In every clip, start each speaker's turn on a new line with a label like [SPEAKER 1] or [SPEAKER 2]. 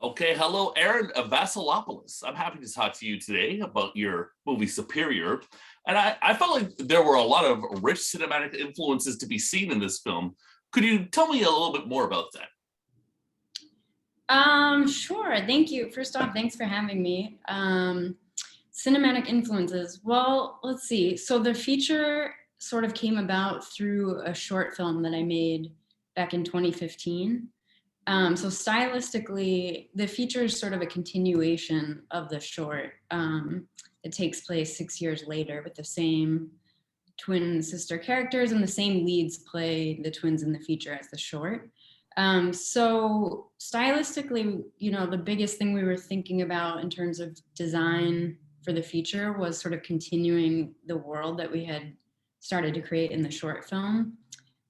[SPEAKER 1] Okay, hello, Erin Vassilopoulos. I'm happy to talk to you today about your movie Superior. And I felt like there were a lot of rich cinematic influences to be seen in this film. Could you tell me a little bit more about that?
[SPEAKER 2] Sure. Thank you. First off, thanks for having me. Cinematic influences. Well, let's see. So the feature sort of came about through a short film that I made back in 2015. So stylistically, the feature is sort of a continuation of the short. It takes place 6 years later with the same twin sister characters, and the same leads play the twins in the feature as the short. So stylistically, the biggest thing we were thinking about in terms of design for the feature was sort of continuing the world that we had started to create in the short film.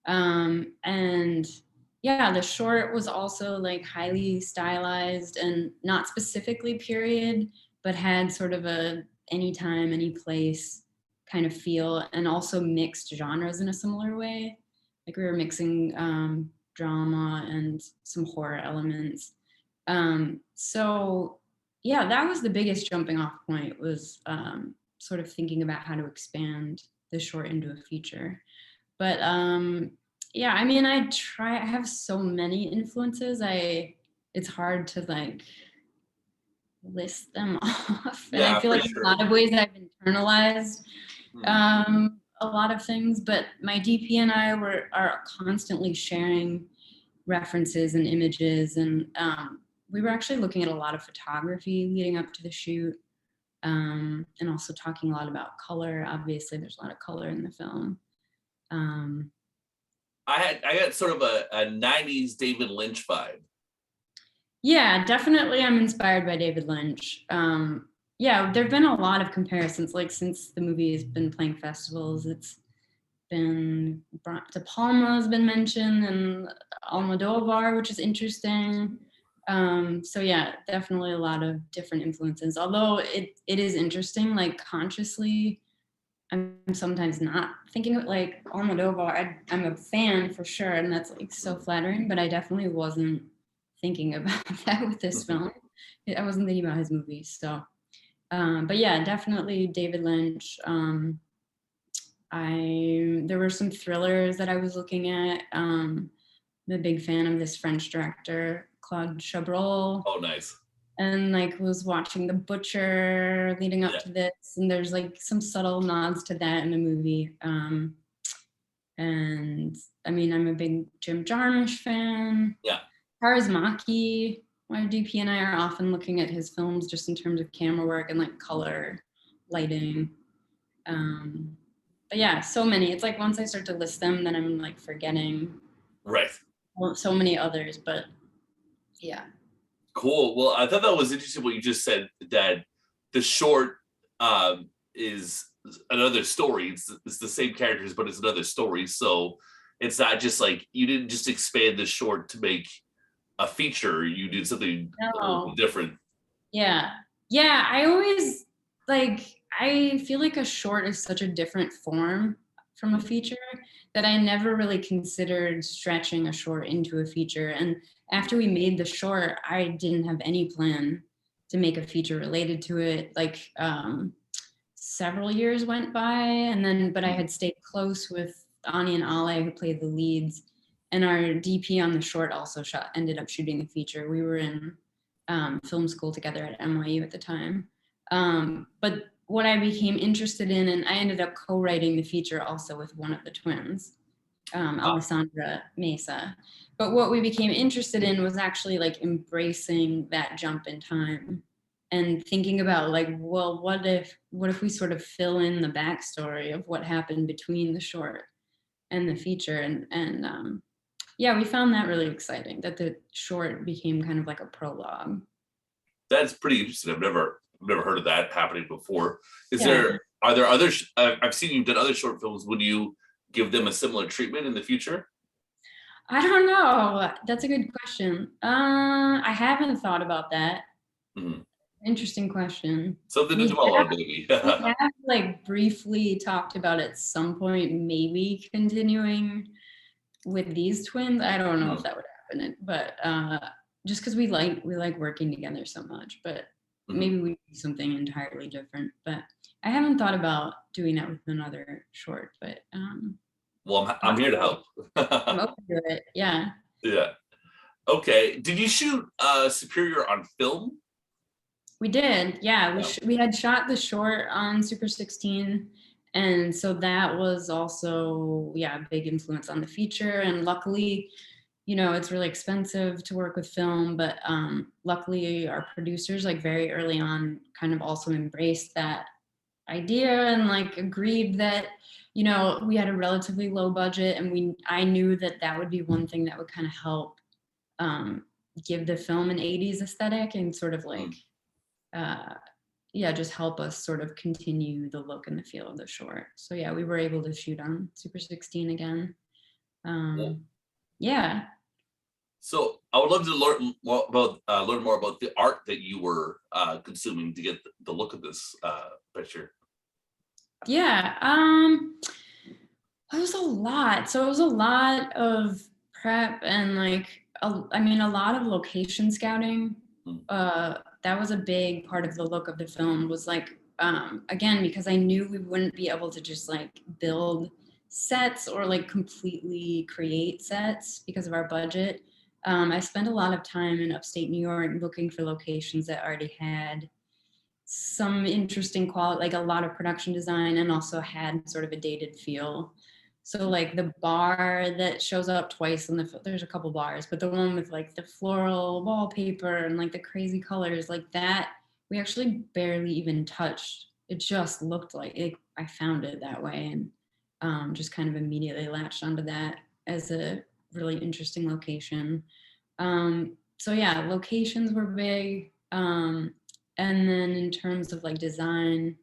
[SPEAKER 2] And yeah, the short was also like highly stylized and not specifically period, but had sort of a anytime, any place kind of feel, and also mixed genres in a similar way. Like we were mixing drama and some horror elements. So yeah, that was the biggest jumping off point, was sort of thinking about how to expand the short into a feature. But yeah, I mean, I have so many influences. It's hard to like list them off. And I
[SPEAKER 1] Yeah,
[SPEAKER 2] feel
[SPEAKER 1] for
[SPEAKER 2] like in a
[SPEAKER 1] sure.
[SPEAKER 2] lot of ways I've internalized
[SPEAKER 1] Hmm.
[SPEAKER 2] a lot of things, but my DP and I are constantly sharing references and images, and we were actually looking at a lot of photography leading up to the shoot, and also talking a lot about color. Obviously, there's a lot of color in the film. Um,
[SPEAKER 1] I got sort of a 90s David Lynch vibe.
[SPEAKER 2] yeah, definitely, I'm inspired by David Lynch. Yeah, there've been a lot of comparisons. Like since the movie has been playing festivals, it's been De Palma has been mentioned, and Almodovar, which is interesting. So yeah, definitely a lot of different influences. Although it is interesting, like consciously, I'm sometimes not thinking of like Almodovar. I'm a fan for sure, and that's like so flattering. But I definitely wasn't thinking about that with this film. I wasn't thinking about his movies. So, but yeah, definitely David Lynch. There were some thrillers that I was looking at. I'm a big fan of this French director, Claude Chabrol,
[SPEAKER 1] Oh, nice.
[SPEAKER 2] and like was watching The Butcher leading up
[SPEAKER 1] Yeah,
[SPEAKER 2] to this, and there's like some subtle nods to that in the movie. And I mean, I'm a big Jim Jarmusch fan.
[SPEAKER 1] yeah.
[SPEAKER 2] Kaurismäki, my DP and I are often looking at his films just in terms of camera work and like color, lighting. Um, but yeah, so many. It's like once I start to list them, then I'm like forgetting
[SPEAKER 1] Right.
[SPEAKER 2] so many others. But yeah.
[SPEAKER 1] Cool. Well, I thought that was interesting what you just said, that the short is another story. It's the same characters, but it's another story. So it's not just like you didn't just expand the short to make a feature. You did something a little bit
[SPEAKER 2] No.
[SPEAKER 1] different.
[SPEAKER 2] Yeah. Yeah. I always I feel like a short is such a different form from a feature that I never really considered stretching a short into a feature. And after we made the short, I didn't have any plan to make a feature related to it. Like several years went by, and then but I had stayed close with Ani and Ale, who played the leads, and our DP on the short also ended up shooting the feature. We were in film school together at NYU at the time. But what I became interested in, and I ended up co-writing the feature also with one of the twins, Alessandra Mesa. But what we became interested in was actually like embracing that jump in time and thinking about like, well, what if we sort of fill in the backstory of what happened between the short and the feature, and yeah, we found that really exciting, that the short became kind of like a prologue.
[SPEAKER 1] That's pretty interesting. I've never heard of that happening before. Is
[SPEAKER 2] Yeah.
[SPEAKER 1] there Are there other? I've seen you've done other short films. Would you give them a similar treatment in the future?
[SPEAKER 2] I don't know. That's a good question. I haven't thought about that.
[SPEAKER 1] Mhm.
[SPEAKER 2] Interesting question.
[SPEAKER 1] Something to
[SPEAKER 2] We
[SPEAKER 1] dwell on, maybe.
[SPEAKER 2] we have like briefly talked about at some point maybe continuing with these twins. I don't know if that would happen, but just because we like working together so much, but
[SPEAKER 1] Mhm.
[SPEAKER 2] maybe we do something entirely different. But I haven't thought about doing that with another short, but
[SPEAKER 1] Well, I'm here to
[SPEAKER 2] possibly.
[SPEAKER 1] help.
[SPEAKER 2] I'm open to it. Yeah.
[SPEAKER 1] Yeah. Okay. Did you shoot Superior on film?
[SPEAKER 2] We did, yeah. We
[SPEAKER 1] No.
[SPEAKER 2] we had shot the short on Super 16, and so that was also, yeah, a big influence on the feature. And luckily, it's really expensive to work with film, but luckily our producers, like very early on, kind of also embraced that idea and like agreed that we had a relatively low budget, and I knew that that would be one thing that would kind of help um, give the film an 80s aesthetic and sort of like
[SPEAKER 1] Mm.
[SPEAKER 2] uh, yeah, just help us sort of continue the look and the feel of the short. So yeah, we were able to shoot on Super 16 again.
[SPEAKER 1] Well,
[SPEAKER 2] Um, yeah,
[SPEAKER 1] so I would love to learn more about the art that you were consuming to get the look of this picture.
[SPEAKER 2] yeah. It was a lot. So it was a lot of prep and like, I mean, a lot of location scouting.
[SPEAKER 1] Mm.
[SPEAKER 2] That was a big part of the look of the film. Was like, again, because I knew we wouldn't be able to just like build sets or like completely create sets because of our budget. I spent a lot of time in upstate New York looking for locations that already had some interesting quality, like a lot of production design, and also had sort of a dated feel. So like the bar that shows up twice in there's a couple bars, but the one with like the floral wallpaper and like the crazy colors, like that, we actually barely even touched. It just looked like it. I found it that way, and just kind of immediately latched onto that as a really interesting location. So yeah, locations were big. And then in terms of like design,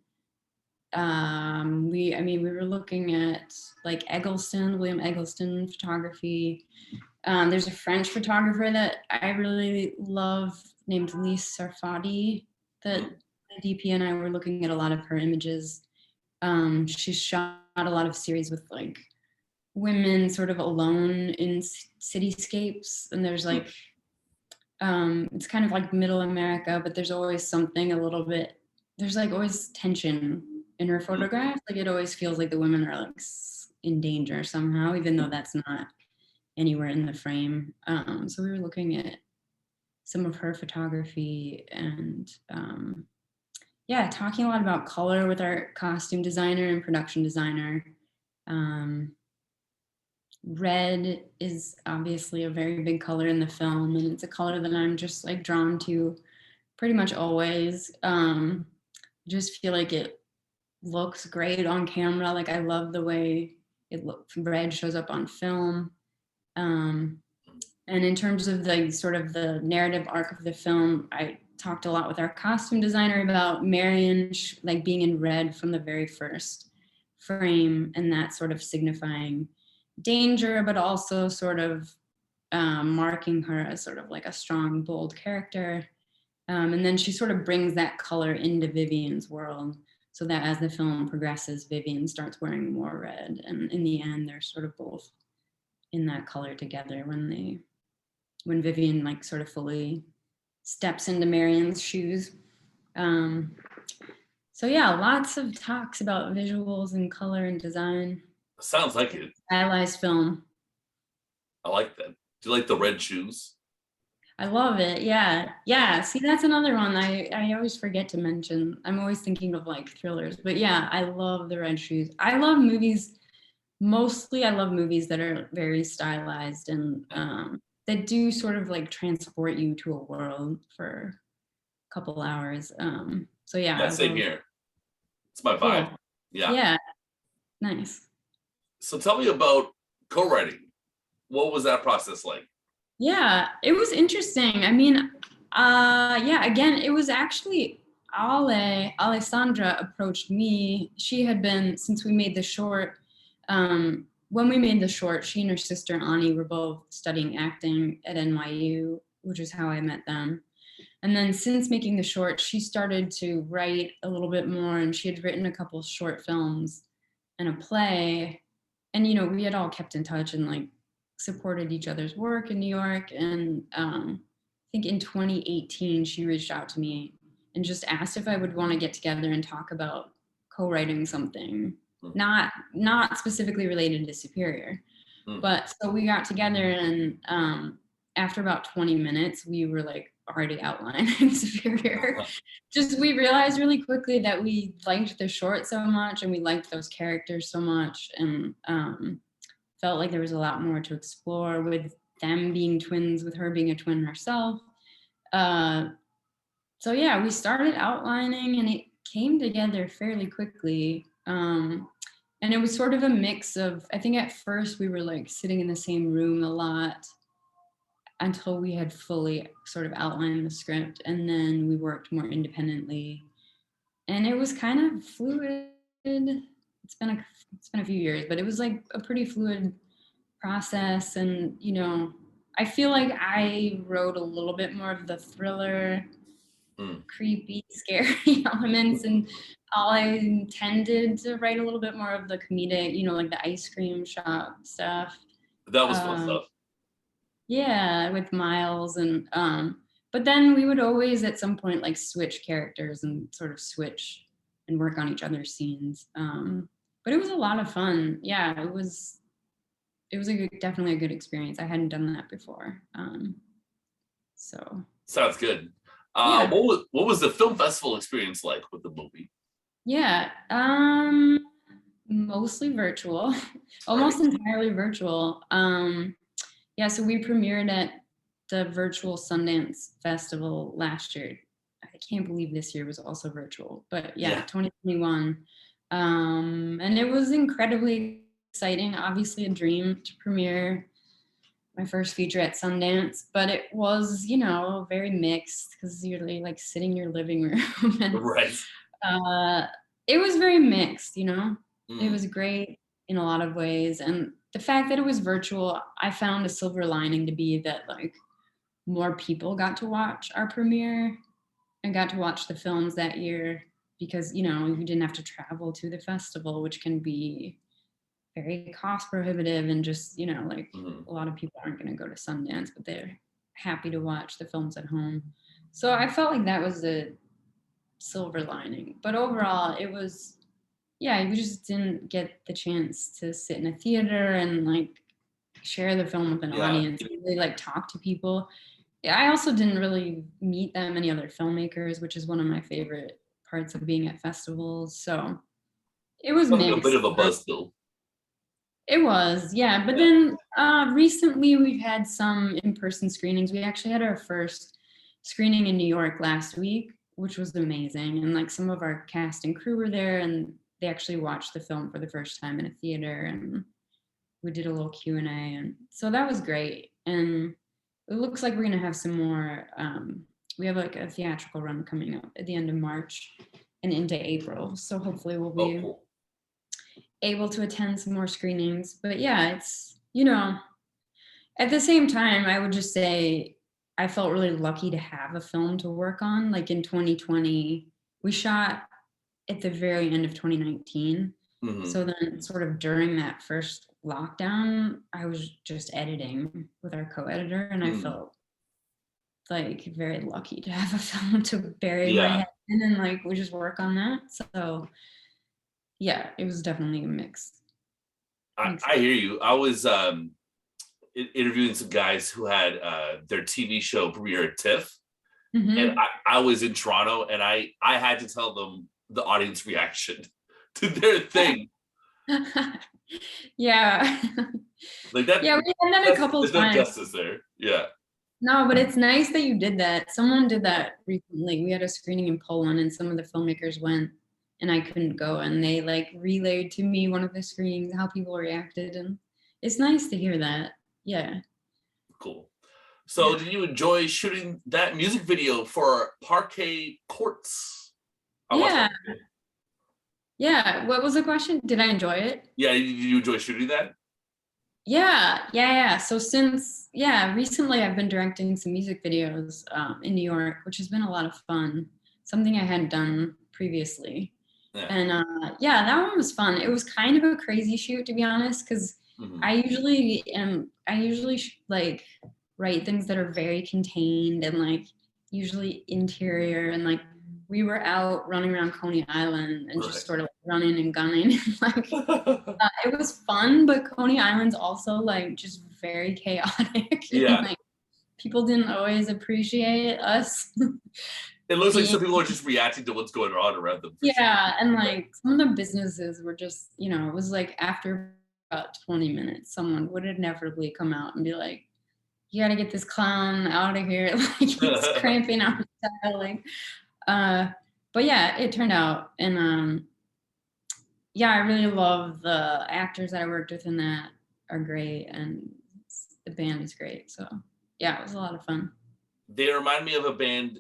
[SPEAKER 2] we were looking at like William Eggleston photography. There's a French photographer that I really love named Lise Sarfati that
[SPEAKER 1] Mm.
[SPEAKER 2] the DP and I were looking at a lot of her images. She shot a lot of series with like women sort of alone in cityscapes, and there's
[SPEAKER 1] Mm.
[SPEAKER 2] like it's kind of like middle America, but there's always something a little bit, there's like always tension in her
[SPEAKER 1] Mm.
[SPEAKER 2] photographs. Like it always feels like the women are like in danger somehow, even though that's not anywhere in the frame. So we were looking at some of her photography and yeah, talking a lot about color with our costume designer and production designer. Um, Red is obviously a very big color in the film, and it's a color that I'm just like drawn to pretty much always. Just feel like it looks great on camera. Like I love the way red shows up on film. Um, and in terms of the sort of the narrative arc of the film, I talked a lot with our costume designer about Marion like being in red from the very first frame, and that sort of signifying danger, but also sort of marking her as sort of like a strong, bold character. And then she sort of brings that color into Vivian's world, so that as the film progresses, Vivian starts wearing more red. And in the end, they're sort of both in that color together when Vivian like sort of fully steps into Marion's shoes. Um, so yeah, lots of talks about visuals and color and design.
[SPEAKER 1] Sounds like it.
[SPEAKER 2] Stylized film.
[SPEAKER 1] I like that. Do you like the red shoes?
[SPEAKER 2] I love it. Yeah. Yeah. See, that's another one I always forget to mention. I'm always thinking of like thrillers, but yeah, I love the red shoes. I love movies. Mostly I love movies that are very stylized and that do sort of like transport you to a world for a couple hours. So yeah,
[SPEAKER 1] Yeah,
[SPEAKER 2] I
[SPEAKER 1] same
[SPEAKER 2] love.
[SPEAKER 1] here. It's my vibe.
[SPEAKER 2] Cool.
[SPEAKER 1] Yeah.
[SPEAKER 2] Yeah. Nice.
[SPEAKER 1] So tell me about co-writing. What was that process like?
[SPEAKER 2] Yeah, it was interesting. I mean, yeah, again, it was actually Alessandra approached me. She had been, since we made the short, when we made the short, she and her sister Ani were both studying acting at NYU, which is how I met them. And then since making the short, she started to write a little bit more, and she had written a couple short films and a play. And we had all kept in touch and like supported each other's work in New York. And think in 2018, she reached out to me and just asked if I would want to get together and talk about co-writing something, not specifically related to Superior. But so we got together, and after about 20 minutes, we were like already outlining Superior. Just we realized really quickly that we liked the short so much, and we liked those characters so much, and felt like there was a lot more to explore with them being twins, with her being a twin herself. So yeah, we started outlining, and it came together fairly quickly. And it was sort of a mix of, I think at first we were like sitting in the same room a lot until we had fully sort of outlined the script, and then we worked more independently. And it was kind of fluid. It's been a few years, but it was like a pretty fluid process. And you know, I feel like I wrote a little bit more of the thriller, creepy, scary elements, and I intended to write a little bit more of the comedic, you know, like the ice cream shop stuff.
[SPEAKER 1] That was fun stuff.
[SPEAKER 2] Yeah, with Miles, and but then we would always at some point like switch characters and sort of switch and work on each other's scenes. But it was a lot of fun. Yeah, it was definitely a good experience. I hadn't done that before. So
[SPEAKER 1] sounds good.
[SPEAKER 2] Yeah.
[SPEAKER 1] What was the film festival experience like with the movie?
[SPEAKER 2] Yeah, mostly virtual, almost entirely virtual. Yeah, so we premiered at the virtual Sundance Festival last year. I can't believe this year was also virtual, but yeah. 2021. And it was incredibly exciting, obviously a dream to premiere my first feature at Sundance, but it was, you know, very mixed because you're like sitting in your living room. And,
[SPEAKER 1] right.
[SPEAKER 2] It was very mixed, you know. It was great in a lot of ways, and the fact that it was virtual, I found a silver lining to be that like more people got to watch our premiere and got to watch the films that year, because you know, you didn't have to travel to the festival, which can be very cost prohibitive, and just, you know, like a lot of people aren't going to go to Sundance, but they're happy to watch the films at home. So I felt like that was a silver lining, but overall it was, yeah, you just didn't get the chance to sit in a theater and like share the film with an audience, and really like talk to people. I also didn't really meet that many other filmmakers, which is one of my favorite parts of being at festivals. So it was mixed.
[SPEAKER 1] A bit of a buzz still.
[SPEAKER 2] It was, yeah. But then recently we've had some in-person screenings. We actually had our first screening in New York last week, which was amazing. And like some of our cast and crew were there, and they actually watched the film for the first time in a theater, and we did a little Q&A. And so that was great. And it looks like we're going to have some more, we have like a theatrical run coming up at the end of March and into April. So hopefully we'll be able to attend some more screenings. But yeah, it's, you know, at the same time, I would just say I felt really lucky to have a film to work on. Like in 2020, we shot at the very end of 2019. So then sort of during that first lockdown, I was just editing with our co-editor, and I felt like very lucky to have a film to bury my head in, and like we just work on that. So yeah, it was definitely a mix.
[SPEAKER 1] I hear you. I was interviewing some guys who had their TV show premiere at TIFF, and I was in Toronto, and I had to tell them the audience reaction to their thing.
[SPEAKER 2] Yeah.
[SPEAKER 1] Like that.
[SPEAKER 2] Yeah, we had that a couple of times.
[SPEAKER 1] There's no justice there. Yeah.
[SPEAKER 2] No, but it's nice that you did that. Someone did that recently. We had a screening in Poland, and some of the filmmakers went, and I couldn't go, and they like relayed to me one of the screenings how people reacted, and it's nice to hear that. Yeah.
[SPEAKER 1] Cool. So did you enjoy shooting that music video for Parquet Courts?
[SPEAKER 2] Yeah. What was the question? Did I enjoy it?
[SPEAKER 1] Yeah. Did you enjoy shooting that?
[SPEAKER 2] Yeah. So recently I've been directing some music videos in New York, which has been a lot of fun. Something I hadn't done previously. Yeah. And that one was fun. It was kind of a crazy shoot, to be honest, because I usually like write things that are very contained and like usually interior, and like we were out running around Coney Island and just sort of like running and gunning. Like it was fun, but Coney Island's also like just very chaotic.
[SPEAKER 1] Yeah.
[SPEAKER 2] And, like people didn't always appreciate us.
[SPEAKER 1] It looks like some people are just reacting to what's going on around them.
[SPEAKER 2] Yeah, and like some of the businesses were just, you know, it was like after about 20 minutes, someone would inevitably come out and be like, "You got to get this clown out of here!" Like it's cramping our style. Like, but yeah, it turned out, and yeah, I really love the actors that I worked with in that are great, and the band is great. So yeah, it was a lot of fun.
[SPEAKER 1] They remind me of a band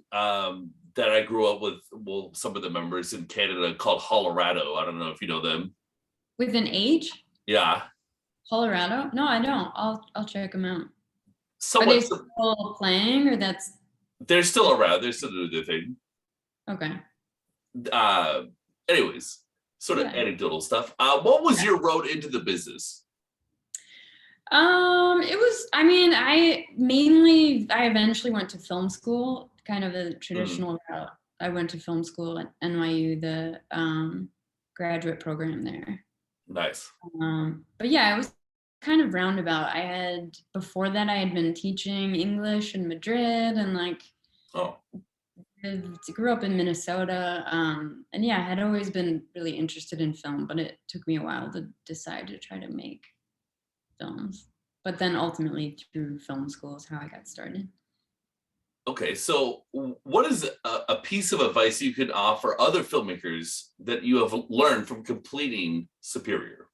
[SPEAKER 1] that I grew up with. Well, some of the members in Canada called Colorado. I don't know if you know them.
[SPEAKER 2] With an H?
[SPEAKER 1] Yeah.
[SPEAKER 2] Colorado? No, I don't. I'll check them out. Are
[SPEAKER 1] Somewhat.
[SPEAKER 2] they still playing, or that's?
[SPEAKER 1] They're still around. They're still doing their thing.
[SPEAKER 2] Okay.
[SPEAKER 1] Anyways, sort of anecdotal stuff. What was your road into the business?
[SPEAKER 2] It was, I mean, I eventually went to film school, kind of the traditional route. I went to film school at NYU, the graduate program there.
[SPEAKER 1] Nice.
[SPEAKER 2] But yeah, it was kind of roundabout. Before that I had been teaching English in Madrid, and like I grew up in Minnesota. And yeah, I had always been really interested in film, but it took me a while to decide to try to make films. But then ultimately through film school is how I got started.
[SPEAKER 1] Okay, so what is a piece of advice you can offer other filmmakers that you have learned from completing Superior?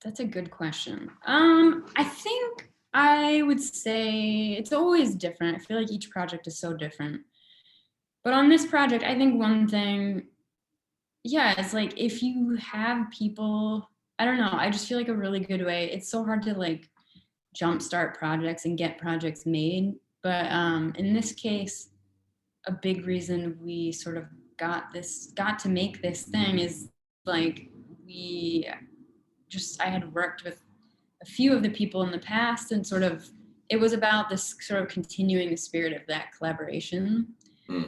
[SPEAKER 2] That's a good question. I think I would say it's always different. I feel like each project is so different. But on this project, I think one thing, yeah, it's like if you have people, I don't know, I just feel like a really good way. It's so hard to like jumpstart projects and get projects made. But in this case, a big reason we sort of got to make this thing is like I had worked with a few of the people in the past, and sort of it was about this sort of continuing the spirit of that collaboration.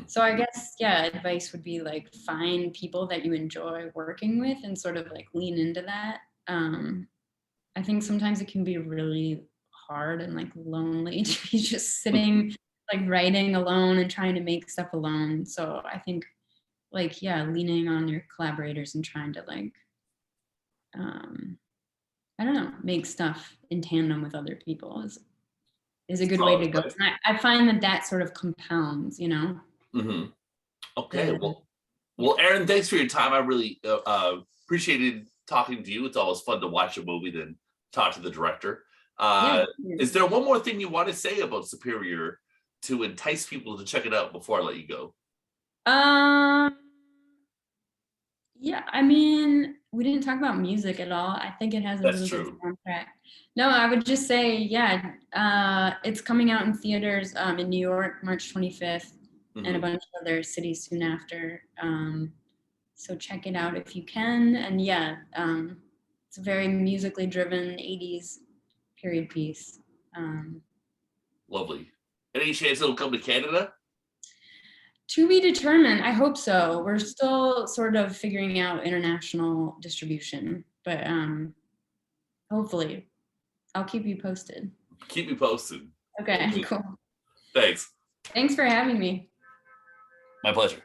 [SPEAKER 2] So I guess, yeah, advice would be like find people that you enjoy working with and sort of like lean into that. I think sometimes it can be really hard and like lonely to be just sitting like writing alone and trying to make stuff alone. So I think like, yeah, leaning on your collaborators and trying to like, I don't know, make stuff in tandem with other people is a good way to go. And I find that sort of compounds, you know?
[SPEAKER 1] Okay, well, Erin, thanks for your time. I really appreciated talking to you. It's always fun to watch a movie then talk to the director. Is there one more thing you want to say about Superior to entice people to check it out before I let you go?
[SPEAKER 2] Yeah, I mean, we didn't talk about music at all. I think it has a really good soundtrack. No, I would just say, yeah, it's coming out in theaters in New York, March 25th, and a bunch of other cities soon after. So check it out if you can. And yeah, it's a very musically driven 80s period piece.
[SPEAKER 1] Lovely. Any chance it'll come to Canada?
[SPEAKER 2] To be determined. I hope so. We're still sort of figuring out international distribution, but hopefully. I'll keep you posted.
[SPEAKER 1] Keep me posted.
[SPEAKER 2] Okay, cool.
[SPEAKER 1] Thanks.
[SPEAKER 2] Thanks for having me.
[SPEAKER 1] My pleasure.